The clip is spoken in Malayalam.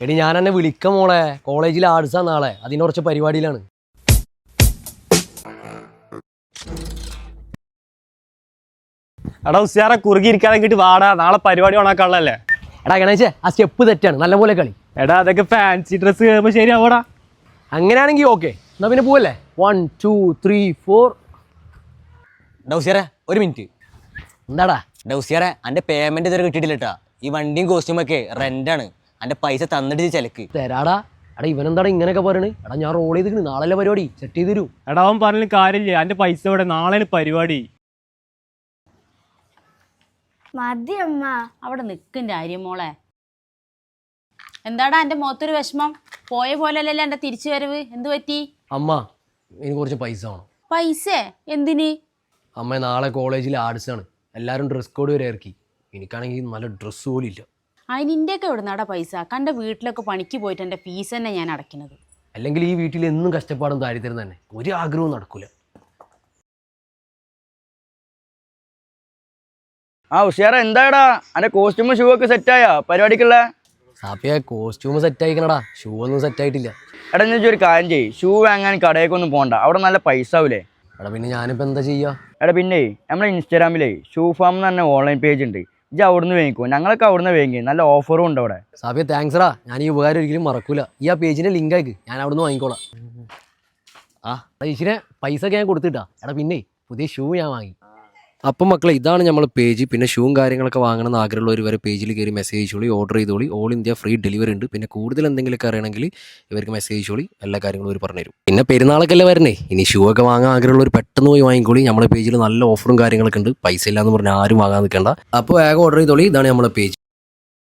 എടി ഞാൻ എന്നെ വിളിക്കാം മോളെ, കോളേജിൽ ആർട്സാ നാളെ, അതിന് കുറച്ച് പരിപാടിയിലാണ്. എടാ ഉസ്യാറെ കുറുകിയിരിക്കാതെ കിട്ടി വാടാ, നാളെ പരിപാടി ഓണാക്കാനുള്ളല്ലേ. എടാ ഗണേശേ, ആ സ്റ്റെപ്പ് തെറ്റാണ്, നല്ല പോലെ കളി. എടാ അതൊക്കെ ഫാൻസി ഡ്രസ്സ് കേൾക്കുമ്പോൾ ശരിയാവോടാ. അങ്ങനെയാണെങ്കിൽ ഓക്കെ, എന്നാ പിന്നെ പോവല്ലേ. 1 2 3 4. ഡൗസിയറെ ഒരു മിനിറ്റ്. എന്താടാ ഡൗസിയറെ എൻ്റെ പേയ്മെന്റ് ഇതുവരെ കിട്ടിയിട്ടില്ല കേട്ടാ. ഈ വണ്ടിയും കോസ്റ്റ്യൂമൊക്കെ റെന്റാണ്. എൻ്റെ പൈസ തന്നിട്ട് ചിലക്ക് തരാടാ. എടാ ഇവനെന്താടാ ഇങ്ങനെയൊക്കെ പറയണ്? എടാ ഞാൻ റോൾ ചെയ്തിട്ട് നാളെ പരിപാടി സെറ്റ് ചെയ്ത് തരൂ. എടാ അവൻ പറഞ്ഞ കാര്യമില്ല, എൻ്റെ പൈസ ഇവിടെ നാളെ പരിപാടി. മതി അമ്മ. അവിടെ നിൽക്കിൻ്റെ ആര്യം മോളെ. എന്താടാ എൻ്റെ മുഖത്തൊരു വിഷമം? പോയ പോലെയല്ലല്ലോ എൻ്റെ തിരിച്ചു വരവ്, എന്ത് പറ്റി? അമ്മ എനിക്ക് കുറച്ച് പൈസ വേണം. പൈസ എന്തിന്? അമ്മ നാളെ കോളേജിൽ ആർട്സാണ്, എല്ലാവരും ഡ്രസ് കോഡ് വരെ ഇറക്കി. എനിക്കാണെങ്കിൽ നല്ല ഡ്രസ്സ് പോലും ഇല്ല. അതിനിൻ്റെയൊക്കെ എവിടുന്നാടാ പൈസ? കണ്ട വീട്ടിലൊക്കെ പണിക്ക് പോയിട്ട് എൻ്റെ ഫീസ് തന്നെ ഞാൻ അടയ്ക്കുന്നത്. അല്ലെങ്കിൽ ഈ വീട്ടിൽ എന്നും കഷ്ടപ്പാടും ദാരിദ്ര്യം തന്നെ, ഒരു ആഗ്രഹവും നടക്കൂല. ആ ഉഷാറ എന്താടാ അന്റെ കോസ്റ്റ്യൂമും ഷൂ ഒക്കെ സെറ്റായ പരിപാടിക്കുള്ള? സാപ്പിയ കോസ്റ്റ്യൂം സെറ്റ് ആയിക്കണടാ, ഷൂ ഒന്നും സെറ്റ് ആയിട്ടില്ല. എടാ ഞാൻ ഒരു കാര്യം ചെയ്യ്, ഷൂ വാങ്ങാൻ കടയൊക്കൊന്നും പോകണ്ട, അവിടെ നല്ല പൈസ ആവൂലേ. എടാ പിന്നെ ഞാനിപ്പോൾ എന്താ ചെയ്യുക? എടാ പിന്നെ നമ്മുടെ ഇൻസ്റ്റാഗ്രാമിലേ ഷൂ ഫാം എന്ന് പറഞ്ഞ ഓൺലൈൻ പേജ് ഉണ്ട്, ഇജ്ജ് അവിടുന്ന് വാങ്ങിക്കോ. ഞങ്ങളൊക്കെ അവിടുന്ന് വാങ്ങി, നല്ല ഓഫറും ഉണ്ട് അവിടെ. സാപ്പിയ താങ്ക്സ്ടാ, ഞാൻ ഈ ഉപകാരം ഒരിക്കലും മറക്കൂല. ഈ ആ പേജിന്റെ ലിങ്ക് ആയിക്ക്, ഞാൻ അവിടുന്ന് വാങ്ങിക്കോളാം. ആ ഈശ്വരെ പൈസ ഒക്കെ ഞാൻ കൊടുത്തിട്ടാ. എടാ പിന്നെ പുതിയ ഷൂ ഞാൻ വാങ്ങി. അപ്പം മക്കളെ ഇതാണ് നമ്മൾ പേജ്. പിന്നെ ഷൂവും കാര്യങ്ങളൊക്കെ വാങ്ങണമെന്ന് ആഗ്രഹമുള്ളവർ വരെ പേജിൽ കയറി മെസ്സേജ് ചെയ്തോളി, ഓർഡർ ചെയ്തോളി. ഓൾ ഇന്ത്യ ഫ്രീ ഡെലിവറി ഉണ്ട്. പിന്നെ കൂടുതൽ എന്തെങ്കിലുമൊക്കെ അറിയണമെങ്കിൽ ഇവർക്ക് മെസ്സേജ് ചെയ്തോളി, എല്ലാ കാര്യങ്ങളും ഇവർ പറഞ്ഞുതരും. പിന്നെ പെരുന്നാളൊക്കെ അല്ലേ വരണേ, ഇനി ഷൂ ഒക്കെ വാങ്ങാൻ ആഗ്രഹമുള്ളവർ പെട്ടെന്ന് പോയി വാങ്ങിക്കോളി. നമ്മുടെ പേജിൽ നല്ല ഓഫറും കാര്യങ്ങളൊക്കെ ഉണ്ട്. പൈസ ഇല്ലാന്ന് പറഞ്ഞാൽ ആരും വാങ്ങാൻ നിൽക്കേണ്ട. അപ്പോൾ വേഗം ഓർഡർ ചെയ്തോളി. ഇതാണ് നമ്മുടെ പേജ്.